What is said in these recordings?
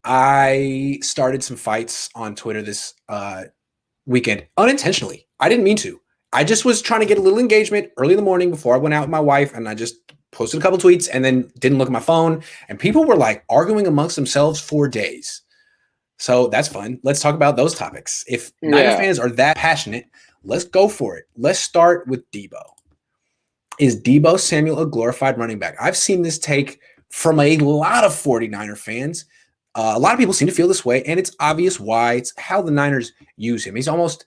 I started some fights on Twitter this weekend unintentionally. I didn't mean to. I just was trying to get a little engagement early in the morning before I went out with my wife, and I just posted a couple tweets and then didn't look at my phone. And people were like arguing amongst themselves for days. So that's fun. Let's talk about those topics. If Niner Yeah. fans are that passionate, let's go for it. Let's start with Deebo. Is Deebo Samuel a glorified running back? I've seen this take from a lot of 49er fans. A lot of people seem to feel this way, and it's obvious why. It's how the Niners use him. He's almost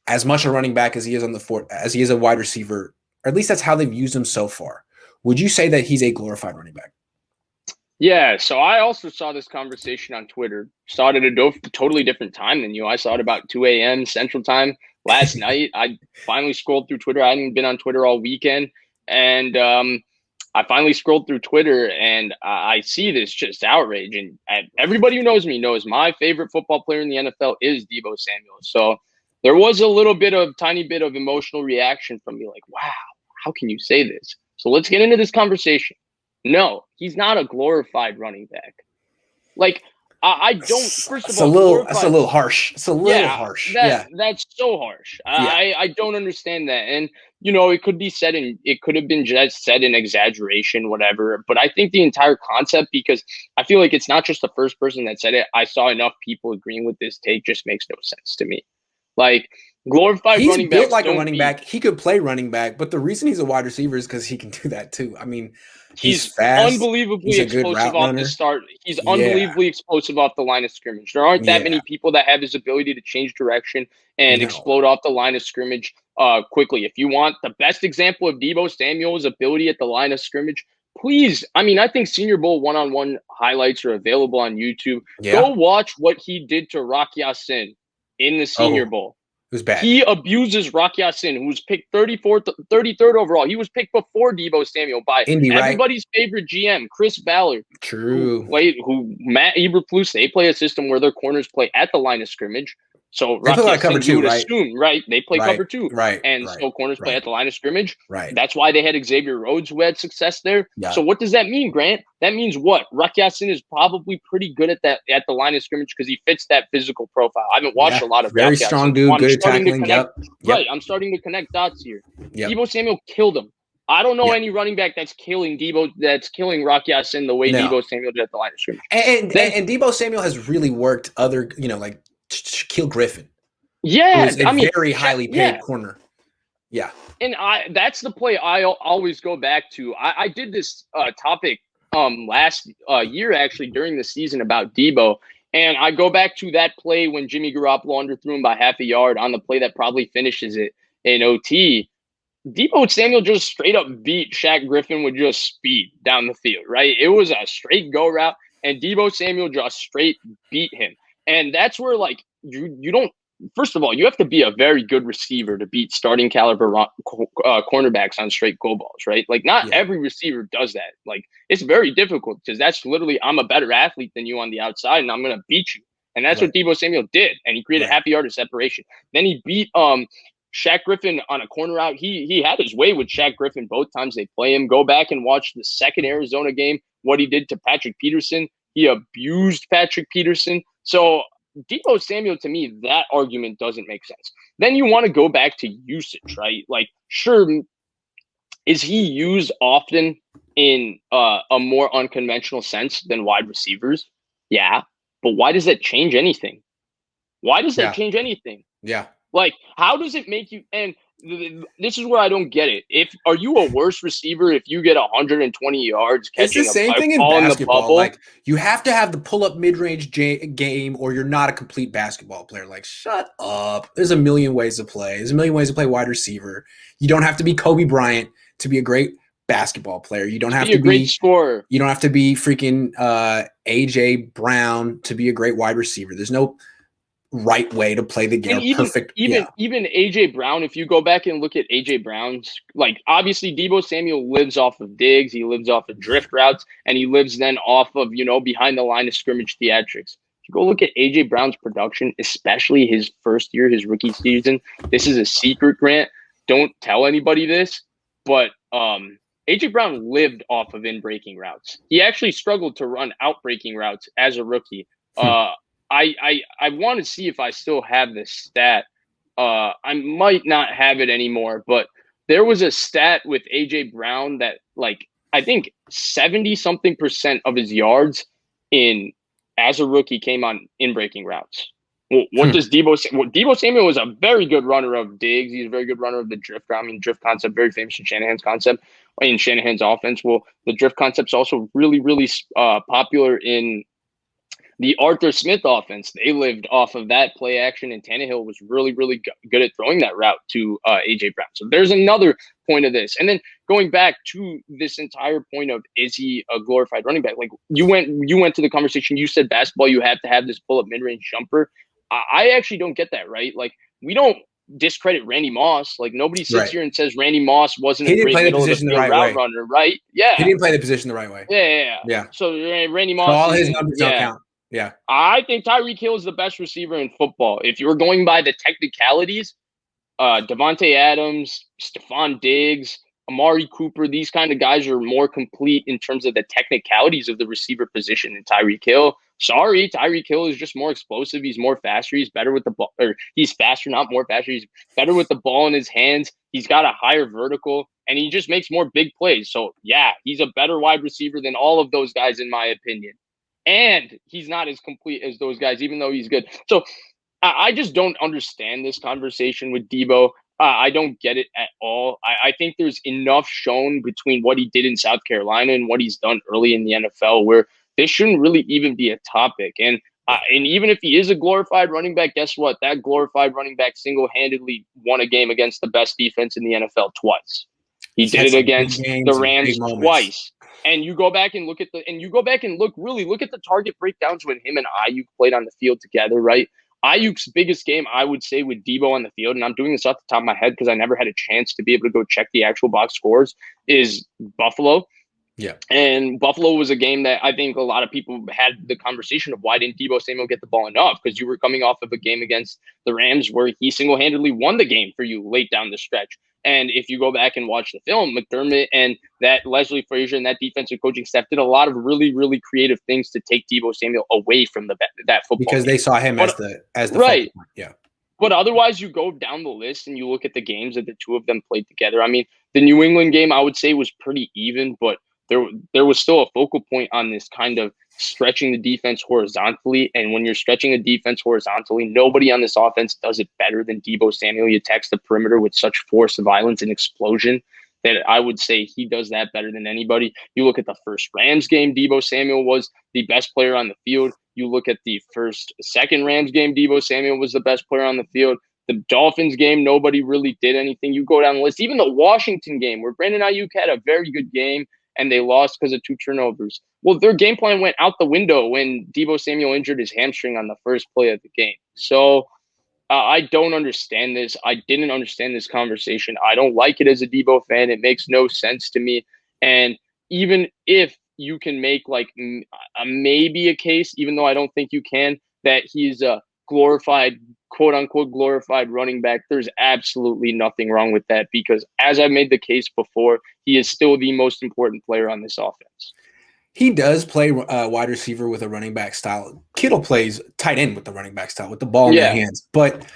as much a running back as he is as he is a wide receiver, or at least that's how they've used him so far. Would you say that he's a glorified running back? Yeah, so I also saw this conversation on Twitter. Saw it at a totally different time than you. I saw it about 2 a.m. Central Time last night. I finally scrolled through Twitter. I hadn't been on Twitter all weekend. And I finally scrolled through Twitter, and I see this just outrage. And everybody who knows me knows my favorite football player in the NFL is Deebo Samuel. So there was a tiny bit of emotional reaction from me like, wow, how can you say this? So let's get into this conversation. No, he's not a glorified running back. Like, I don't. First of all, that's a little harsh. It's a little harsh. That's so harsh. I don't understand that. And it could be said it could have been just said in exaggeration, whatever. But I think the entire concept, because I feel like it's not just the first person that said it. I saw enough people agreeing with this take. Just makes no sense to me. Like, glorified he's running built backs like a running back. He could play running back, but the reason he's a wide receiver is because he can do that too. I mean, he's fast. Unbelievably explosive off the start. He's unbelievably explosive off the line of scrimmage. There aren't that many people that have his ability to change direction and explode off the line of scrimmage quickly. If you want the best example of Deebo Samuel's ability at the line of scrimmage, please. I mean, I think Senior Bowl one-on-one highlights are available on YouTube. Yeah. Go watch what he did to Rock Ya-Sin in the Senior Bowl. It was bad. He abuses Rock Ya-Sin, who was picked 33rd overall. He was picked before Deebo Samuel by everybody's favorite GM, Chris Ballard. True. Who Matt Eberflus, they play a system where their corners play at the line of scrimmage. So they play cover two, right? They play cover two. Right. So corners play at the line of scrimmage. Right. That's why they had Xavier Rhodes, who had success there. Yeah. So what does that mean, Grant? That means what? Rock Ya-Sin is probably pretty good at that at the line of scrimmage because he fits that physical profile. I haven't watched a lot of very strong dude, good at tackling. Right. I'm starting to connect dots here. Yep. Deebo Samuel killed him. I don't know any running back that's killing Rock Ya-Sin the way Deebo Samuel did at the line of scrimmage. And Deebo Samuel has really worked other, like Shaquille Griffin. Yeah, who's a very highly paid corner. Yeah. And that's the play I always go back to. I did this topic last year, actually, during the season about Deebo. And I go back to that play when Jimmy Garoppolo underthrew him by half a yard on the play that probably finishes it in OT. Deebo Samuel just straight up beat Shaq Griffin with just speed down the field, right? It was a straight go route, and Deebo Samuel just straight beat him. And that's where, like, you don't. First of all, you have to be a very good receiver to beat starting caliber cornerbacks on straight go balls, right? Like, not every receiver does that. Like, it's very difficult because that's literally, I'm a better athlete than you on the outside, and I'm going to beat you. And that's what Deebo Samuel did, and he created half a yard of separation. Then he beat Shaq Griffin on a corner route. He had his way with Shaq Griffin both times they play him. Go back and watch the second Arizona game, what he did to Patrick Peterson. He abused Patrick Peterson. So Deebo Samuel, to me, that argument doesn't make sense. Then you want to go back to usage, right? Like, sure, is he used often in a more unconventional sense than wide receivers? Yeah. But why does that change anything? Why does that change anything? Yeah. Like, how does it make you? And this is where I don't get it. Are you a worse receiver if you get 120 yards catching it's the same thing in basketball? Like, you have to have the pull-up mid-range game, or you're not a complete basketball player. Like, shut up. There's a million ways to play. There's a million ways to play wide receiver. You don't have to be Kobe Bryant to be a great basketball player. You don't have to be a great scorer. You don't have to be freaking AJ Brown to be a great wide receiver. There's no right way to play the game. Even AJ Brown, if you go back and look at AJ Brown's, like, obviously Deebo Samuel lives off of digs, he lives off of drift routes, and he lives then off of, behind the line of scrimmage theatrics. If you go look at AJ Brown's production, especially his first year, his rookie season, this is a secret, Grant. Don't tell anybody this, but AJ Brown lived off of in-breaking routes. He actually struggled to run out-breaking routes as a rookie. I want to see if I still have this stat. I might not have it anymore, but there was a stat with AJ Brown that I think 70-something% of his yards as a rookie came on in-breaking routes. Well, Deebo Samuel was a very good runner of digs. He's a very good runner of the drift. I mean, drift concept, very famous in Shanahan's concept, in Shanahan's offense. Well, the drift concept's also really, really popular in the Arthur Smith offense. They lived off of that play action, and Tannehill was really, really good at throwing that route to AJ Brown. So there's another point of this. And then going back to this entire point of, is he a glorified running back? Like you went to the conversation. You said basketball, you have to have this pull-up mid-range jumper. I actually don't get that, right? Like we don't discredit Randy Moss. Like nobody sits here and says Randy Moss wasn't a great middle of the field route runner, right? Yeah, he didn't play the position the right way. Yeah. So Randy Moss, so all his numbers don't count. Yeah, I think Tyreek Hill is the best receiver in football. If you're going by the technicalities, Devontae Adams, Stephon Diggs, Amari Cooper, these kind of guys are more complete in terms of the technicalities of the receiver position than Tyreek Hill. Sorry, Tyreek Hill is just more explosive. He's more faster. He's better with the ball, or he's faster, not more faster. He's better with the ball in his hands. He's got a higher vertical, and he just makes more big plays. So, yeah, he's a better wide receiver than all of those guys, in my opinion. And he's not as complete as those guys, even though he's good. So, I just don't understand this conversation with Deebo. I don't get it at all. I think there's enough shown between what he did in South Carolina and what he's done early in the NFL where this shouldn't really even be a topic. And even if he is a glorified running back, guess what? That glorified running back single-handedly won a game against the best defense in the NFL twice. He did it against the Rams twice. And you go back and look at look at the target breakdowns when him and Ayuk played on the field together, right? Ayuk's biggest game, I would say, with Deebo on the field, and I'm doing this off the top of my head because I never had a chance to be able to go check the actual box scores, is Buffalo. Yeah. And Buffalo was a game that I think a lot of people had the conversation of why didn't Deebo Samuel get the ball enough? Because you were coming off of a game against the Rams where he single-handedly won the game for you late down the stretch. And if you go back and watch the film, McDermott and that Leslie Frazier and that defensive coaching staff did a lot of really, really creative things to take Deebo Samuel away from that football because game. They saw him as the right. Yeah. But otherwise, you go down the list and you look at the games that the two of them played together. I mean, the New England game, I would say, was pretty even, but there was still a focal point on this kind of stretching the defense horizontally. And when you're stretching a defense horizontally, nobody on this offense does it better than Deebo Samuel. He attacks the perimeter with such force, violence, and explosion that I would say he does that better than anybody. You look at the first Rams game, Deebo Samuel was the best player on the field. You look at the second Rams game, Deebo Samuel was the best player on the field. The Dolphins game, nobody really did anything. You go down the list. Even the Washington game where Brandon Ayuk had a very good game and they lost because of 2 turnovers. Well, their game plan went out the window when Deebo Samuel injured his hamstring on the first play of the game. So I don't understand this. I didn't understand this conversation. I don't like it as a Deebo fan. It makes no sense to me. And even if you can make maybe a case, even though I don't think you can, that he's a glorified, quote unquote, glorified running back, there's absolutely nothing wrong with that because as I made the case before, he is still the most important player on this offense. He does play wide receiver with a running back style. Kittle plays tight end with the running back style with the ball in their hands. But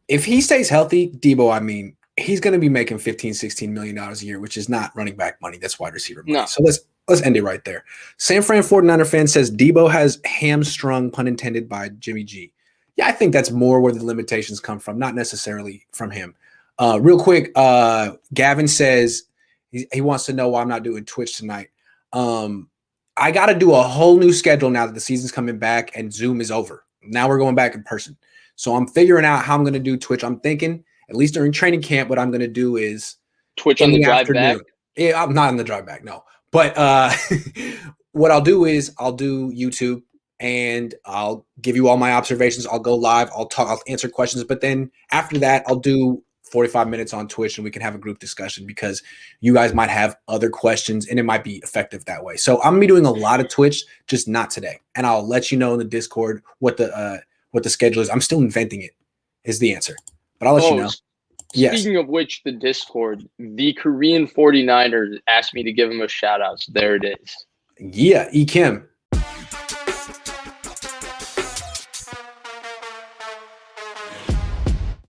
if he stays healthy, Deebo, I mean, he's going to be making $15, $16 million a year, which is not running back money. That's wide receiver money. No. So let's end it right there. San Fran 49er fan says Deebo has hamstrung, pun intended, by Jimmy G. Yeah, I think that's more where the limitations come from, not necessarily from him. Real quick, Gavin says he wants to know why I'm not doing Twitch tonight. I got to do a whole new schedule now that the season's coming back and Zoom is over. Now we're going back in person. So I'm figuring out how I'm going to do Twitch. I'm thinking, at least during training camp, what I'm going to do is Twitch on the drive back. Yeah, I'm not on the drive back, no. But what I'll do is I'll do YouTube and I'll give you all my observations. I'll go live. I'll answer questions. But then after that, I'll do 45 minutes on Twitch and we can have a group discussion because you guys might have other questions and it might be effective that way. So I'm going to be doing a lot of Twitch, just not today. And I'll let you know in the Discord what the schedule is. I'm still inventing it is the answer, but I'll let you know. Yes. Speaking of which, the Discord, the Korean 49ers asked me to give him a shout out. So there it is. Yeah, E Kim.